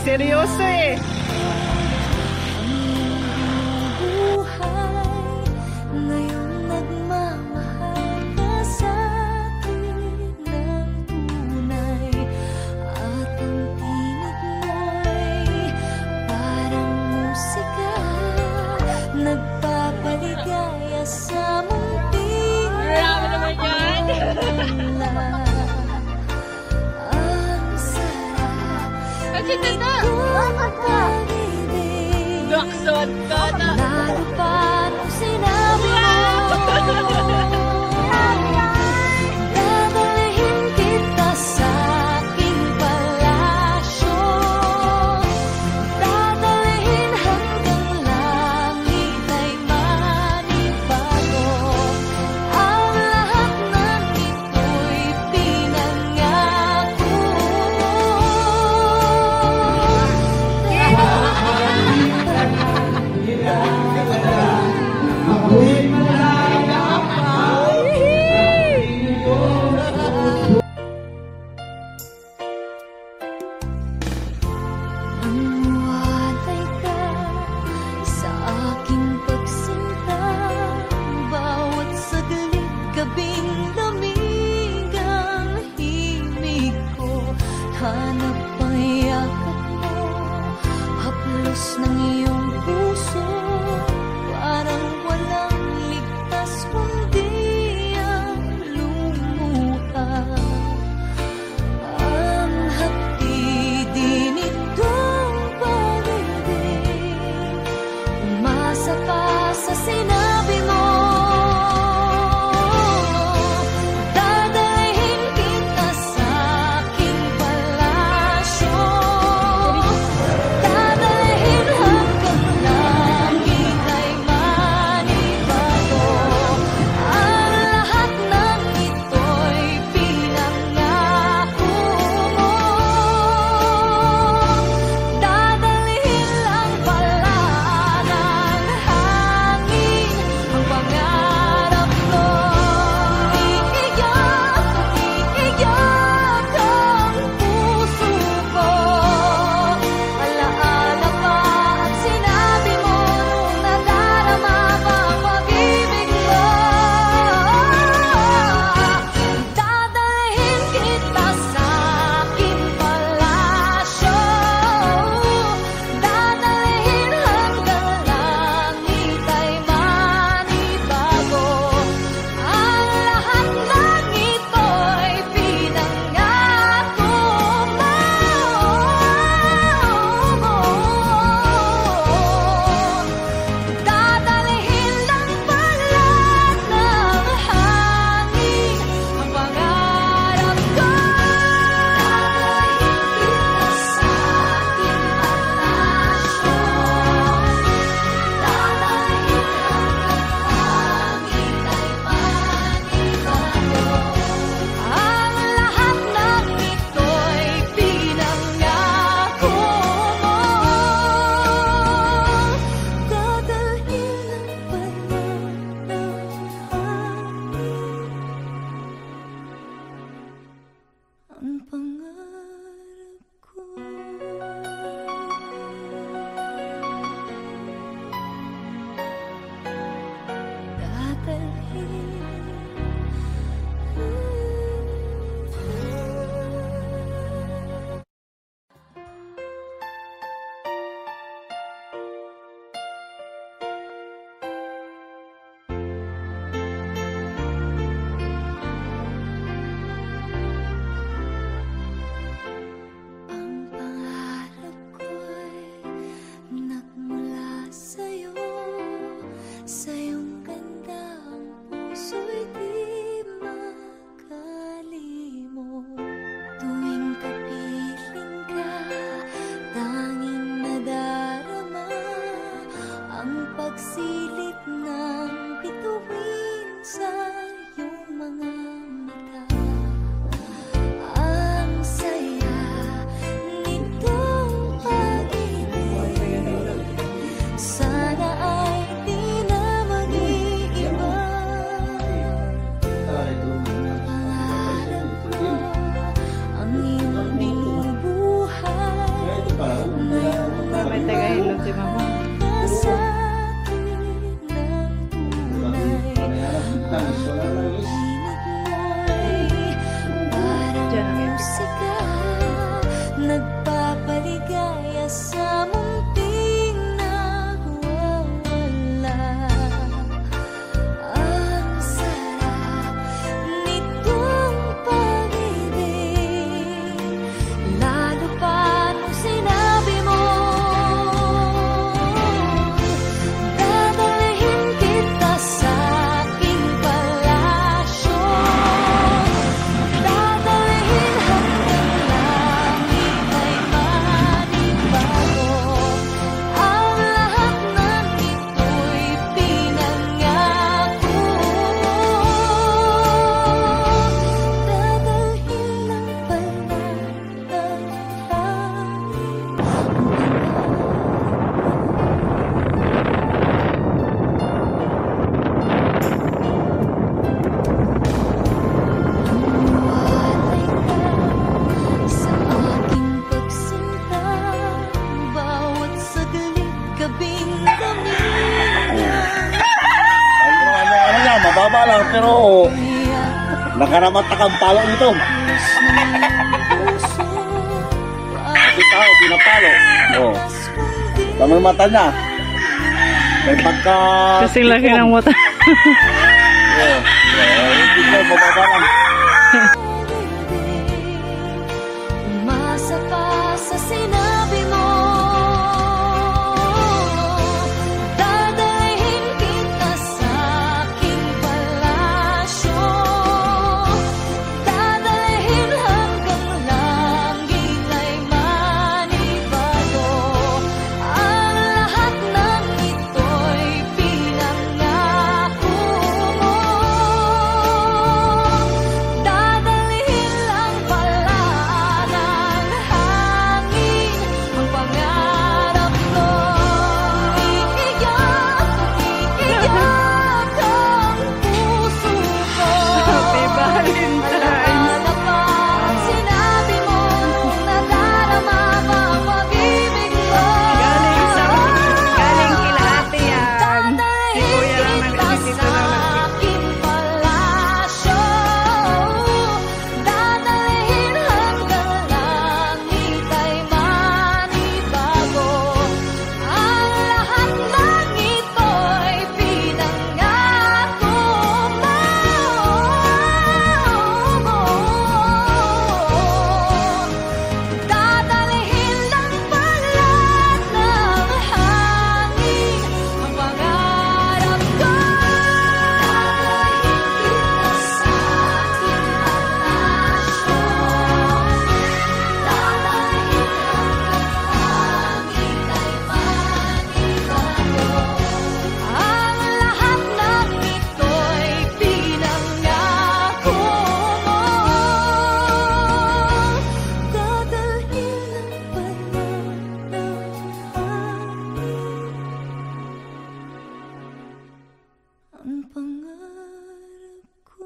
seryoso eh. Dakson ka na. Lalo pa nung sinabi mo, dadalhin kita sa aking palasyo, dadalhin hanggang langit ay manibago. Ang lahat ng ito'y pinangako mo. Walay ka sa aking pagsinta, bawat saglit gabing lamig ang himig ko. Hanap ang yakap mo, haplos ng iyong puso, parang walang ligtas kundi ang lumuha. Ang hatidin itong pag-ibig, umasa pa sa sinabi mo. Dadalhin kita sa aking palasyo, dadalhin hanggang langit ay manibago. Ang lahat ng ito'y pinangako mo. Dadalhin lang pala ng hangin ang pangarap ko. Iiyak ang puso ko. Alaala pa ang sinabi mo nung nadarama pa ang pag-ibig mo. Dadalhin kita sa aking palasyo, dadalhin hanggang langit ay manibago. Ang lahat ng ito'y pinangako mo. Dadalhin lang pala ng hangin ang pangarap ko. Ang lahat ng ito'y pinangako mo. Dadalhin lang pala ng hangin ang pangarap ko. Ang pangarap ko'y nagmula sa'yo, sa iyong ganda ang puso'y di makalimot. Tuwing kapiling ka, tanging nadarama ang pagsilip ng bituin sa iyong mga mata. Ang saya nitong pag-ibig, sana ay di na mag-iiba. Pangarap ko ang iyong binubuhay Parang musika, nagpapaligaya sa munting nawawala. Ang sarap nitong pag-ibig, lalo pa nung sinabi mo, dadalhin kita sa aking palasyo, dadalhin hanggang langit ay manibago. Ang lahat ng ito'y pinangako mo, dadalhin lang pala ng sa aking pagsinta, bawat saglit kabing-kaming Ano yan, mababa lang pero nakaramat na kang palo nito. Kasi tao, pinapalo. Oo. Tama yung mata niya. May pagka... Kasing laki ng mata. Oo. Hindi ko, mababa lang. umasa pa sa sinabi mo, dadalhin kita sa aking palasyo, dadalhin hanggang langit ay manibago. Ang lahat ng ito'y pinangako mo, dadalhin lang pala ng hangin ang pangarap ko. Iiyak ang puso ko. Happy Valentine! Alala pa ang sinabi mo, nadarama pa ang pag-ibig ko. Galing kila ate yan. Si Kuya naman nandito na lang. Aking palasyo, dadalhin hanggang langit ay manibago. Ang lahat ng ito'y pinangako mo, dadalhin lang pala ng hangin ang pangarap ko. Ang lahat ng ito'y pinangako mo, dadalhin lang pala ng hangin ang pangarap ko.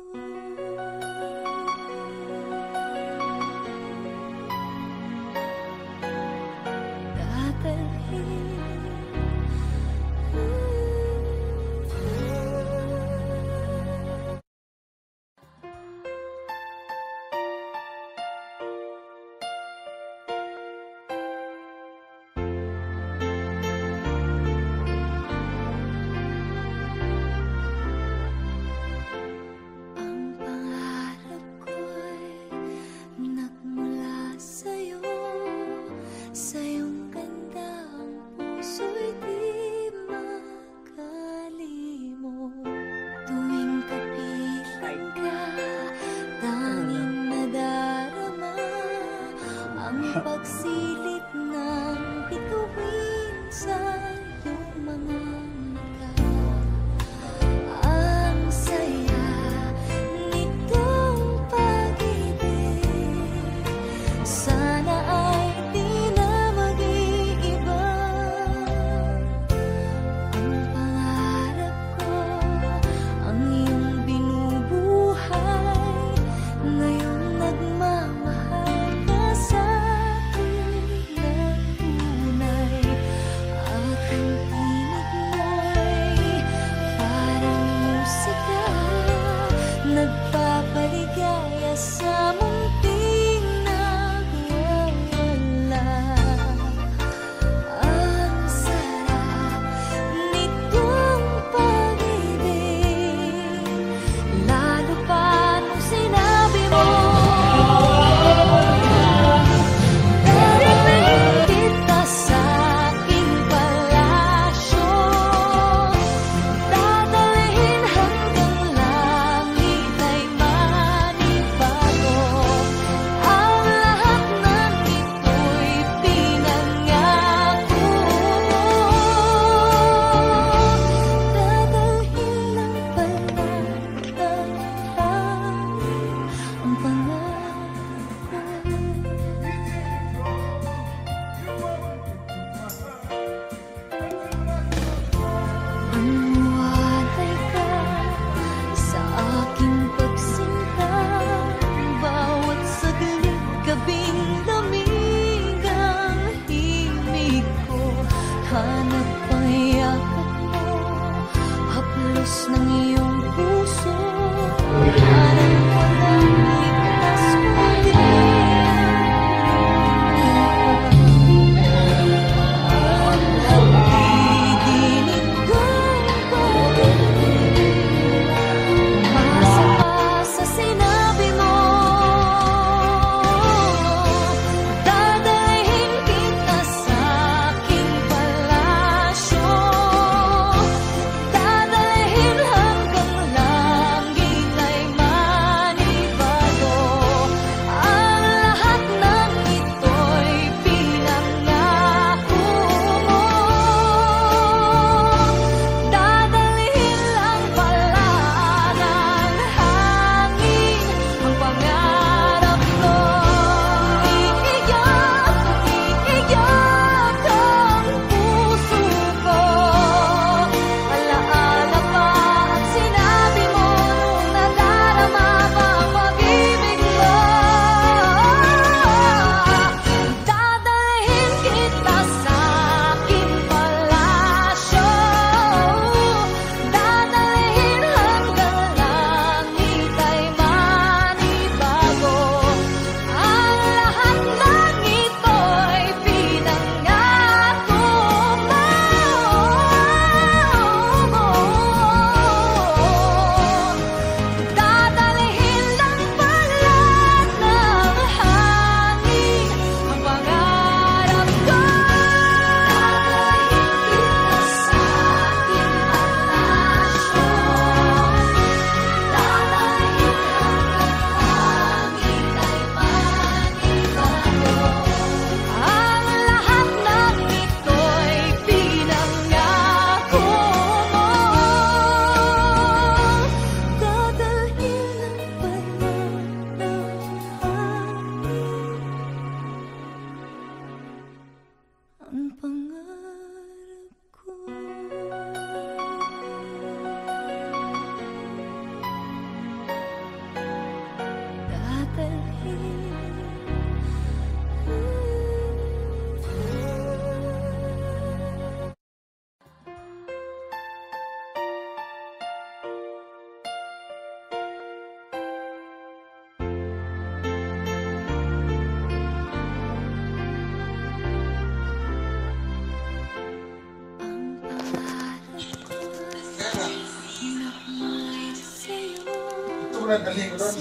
Dali ko doon.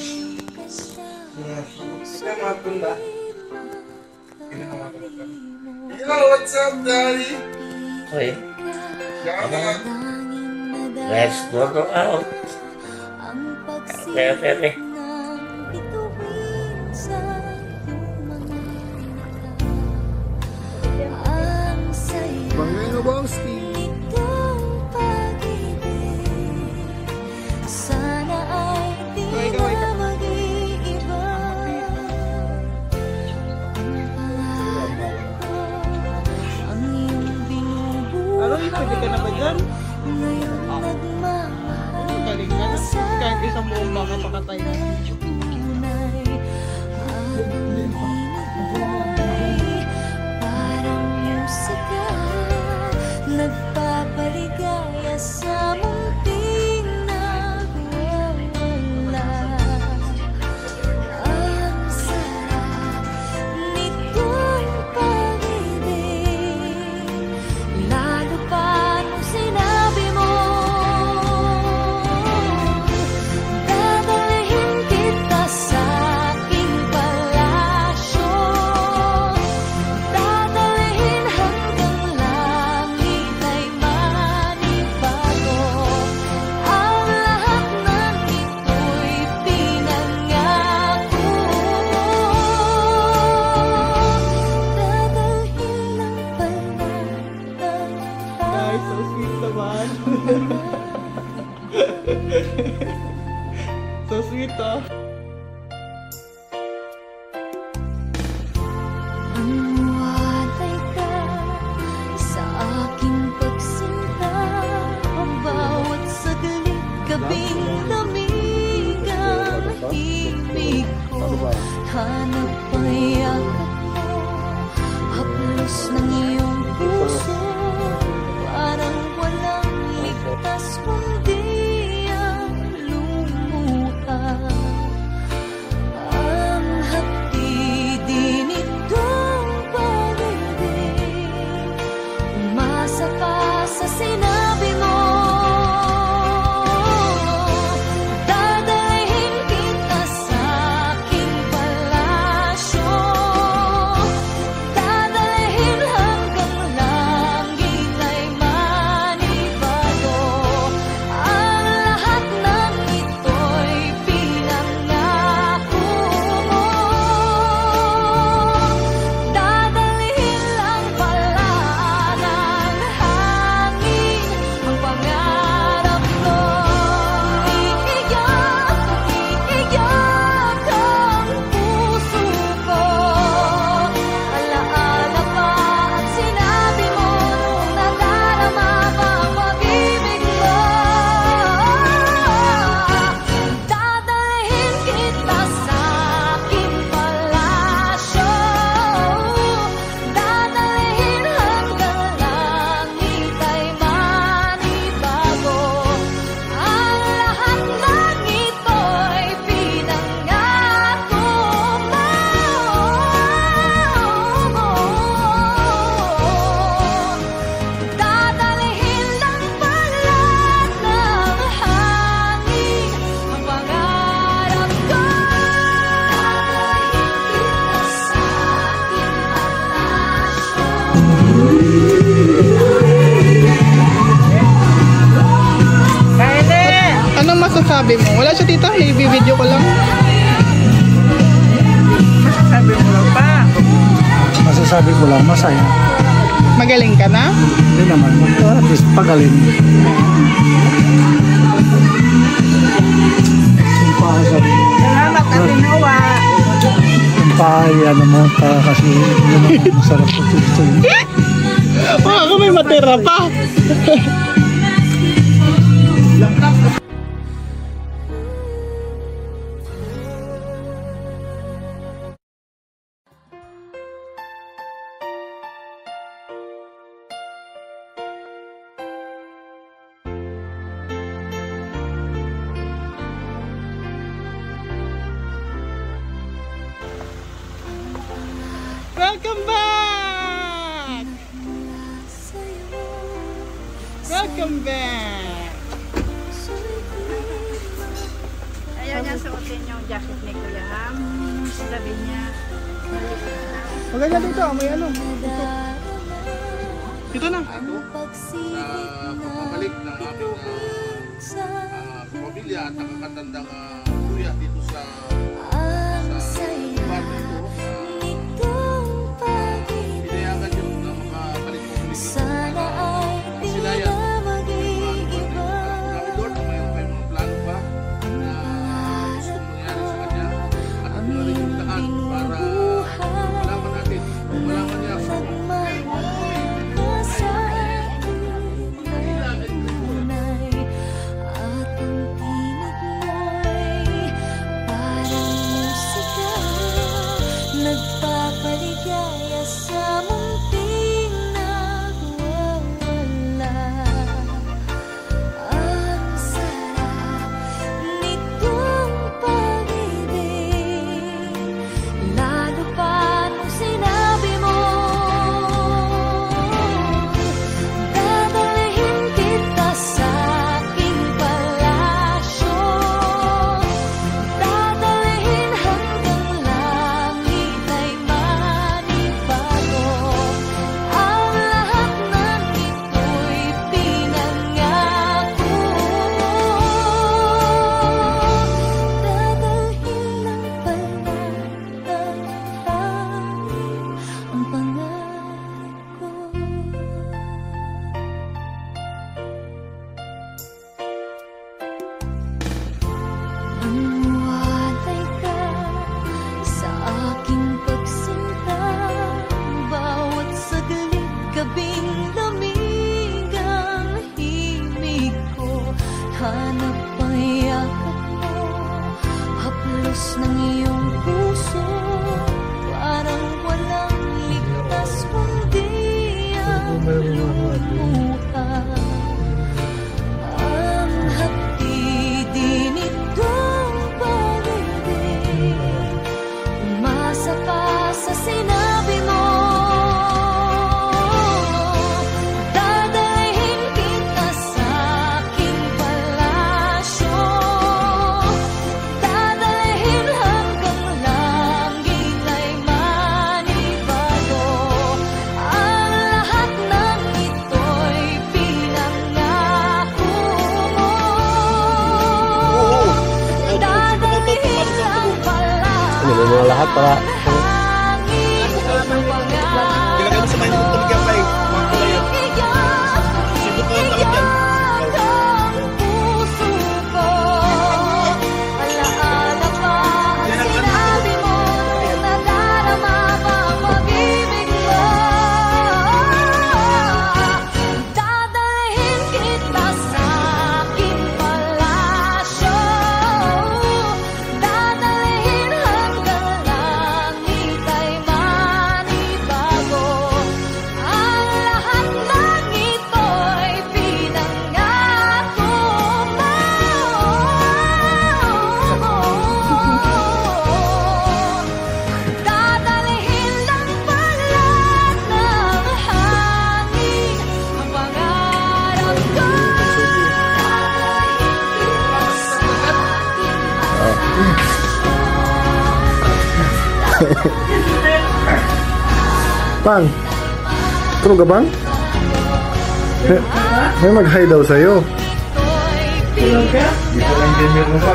Ikaw mga tunda. Yo, what's up, Daddy? Okay. Yan naman. Let's go out. Okay. Bangay na ba, Steve? Sana ay di na mag-iiba. Ang pangarap ko, ang iyong binubuhay. Aro, pwede ka na ba dyan? Ngayon nagmamahal Galing ka na. Kahit isang buong baka pakatay na. tunay. Ang pag-ibig parang musika, nagpapaligaya sa munting nagwawala. Ang sarap nitong pag-ibig, lalo pa nung sinabi mo, dadalhin kita sa aking palasyo, dadalhin hanggang langit ay manibago. Ang lahat ng ito'y pinangako mo, dadalhin ng Ay, so sweet naman. So sweet, oh. Manguwalay ka sa aking pagsinta, ang bawat saglit gabing lamig ang himig ko. Hanap ang yakap mo, haplos ng iyong puso, parang walang ligtas kundi ang lumuha. Ang hatidin itong pag-ibig, umasa ka sa sinabi mo, dadalhin kita sa aking palasyo, dadalhin hanggang langit ay manibago. Ang lahat ng ito'y pinangako mo, dadalhin lang pala ng hangin ang pangarap ko. Iiyak ang puso ko, alaala pa ang sinabi mo nung nadarama pa ang pag-ibig mo. Dadalhin kita sa aking palasyo, dadalhin hanggang langit ay manibago. Ang lahat ng ito'y pinangako mo, dadalhin lang pala ng hangin ang pangarap ko. Anong masasabi mo? Wala siya tita, i-video ko lang. Masasabi mo lang pa. Masasabi ko lang, masaya. Magaling ka na? Hindi naman, at least pagaling. Salamat, Ate Noah. Ang pahay, ano mo, kasi masarap ito. Ako may matira pa. Welcome back! jacket ni Kuya Ham. Sabi niya, Maganda dito, may ano. Dito na. Sa pagpapalik ng aming pamilya at nakakatandang kuya dito sa lugar na ito. Pinayagan yung makabalik po ulit dito para masilayan. Namin Lord, kung mayroon kayong mga plano pa na gusto mangyari sa kanya at ito na rin yung daan para malaman natin, malaman niya kung Nagpapaligaya sa munting nagwawala. Ang sarap nitong pag-ibig, lalo pa nung sinabi mo, dadalhin kita sa aking palasyo, dadalhin hanggang langit ay manibago. Ang lahat ng ito'y pinangako mo. Dadalhin lang pala ng hangin ang pangarap ko. Mamuhalay ka sa aking pagsinta, bawat saglit gabing lamig ang himig ko. Hanap ang yakap mo, haplos ng iyong puso, parang walang ligtas kundi ang lumuha. Ang hapdi nitong pag-ibig, umasa pa sa sinabi mo, dadalhin kita sa aking palasyo, dadalhin hanggang langit ay manibago. Ang lahat ng ito'y pinangako mo. Dadalhin lang pala Mga lahat para hangin ang pangarap. Ilagay mo sa mind mo tumigyan pa mga kulay yan. Sipot mo yung takot yan. Ang puso ko, alaala pa ang sinabi mo, nadarama pa ang pag-ibig mo. Dadalhin kita sa aking palasyo, dadalhin hanggang langit ay manibago. Ang lahat ng ito'y pinangako mo. Dadalhin lang pala ng hangin ang pangarap ko. Pang, tulog ka bang? May mag-hi daw sa'yo. Tulog ka? Dito lang din meron pa.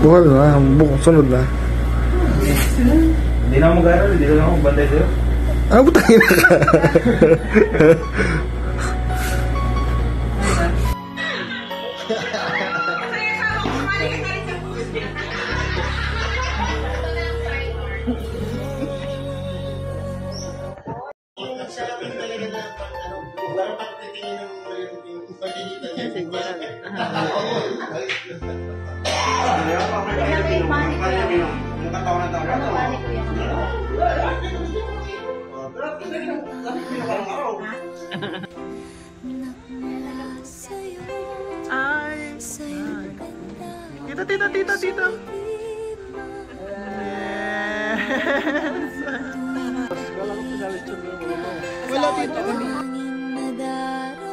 Buhal na, sunod na. Hindi na ako mag-aaral, dito lang ako bantay sa'yo. Ah, butangin na ka. ay, Tita. Wala dito. Nadaramdaman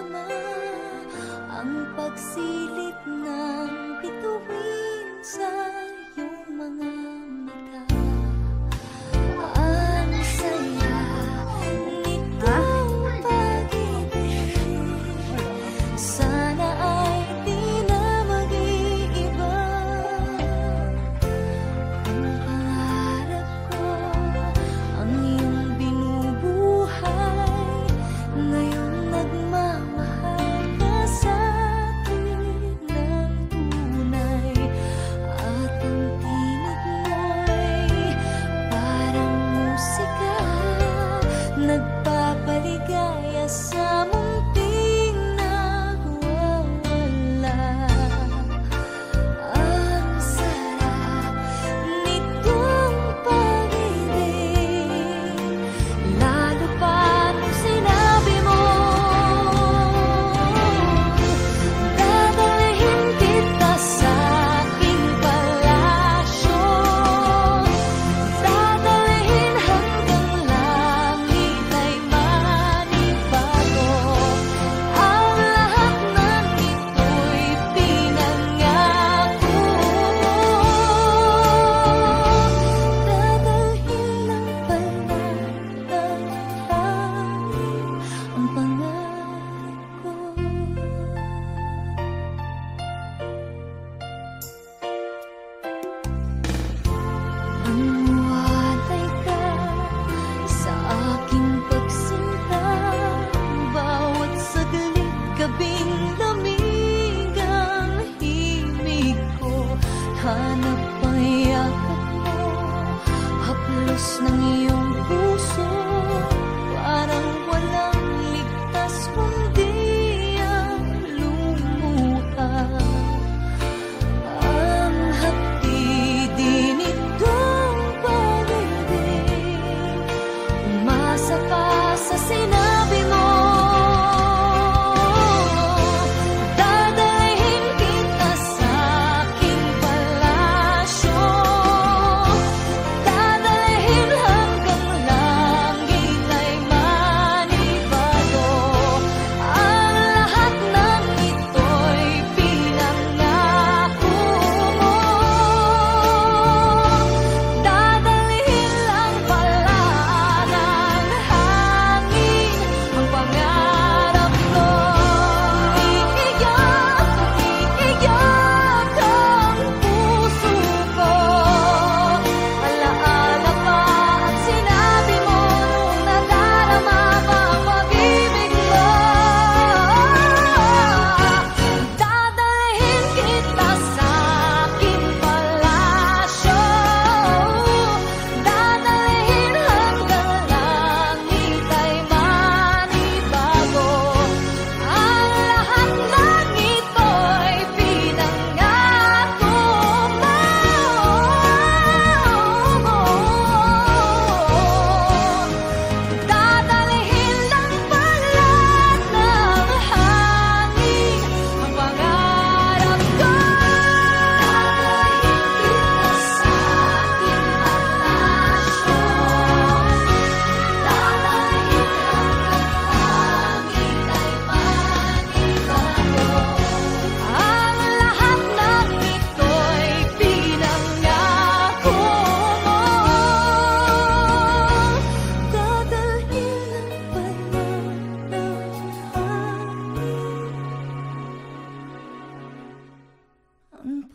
ang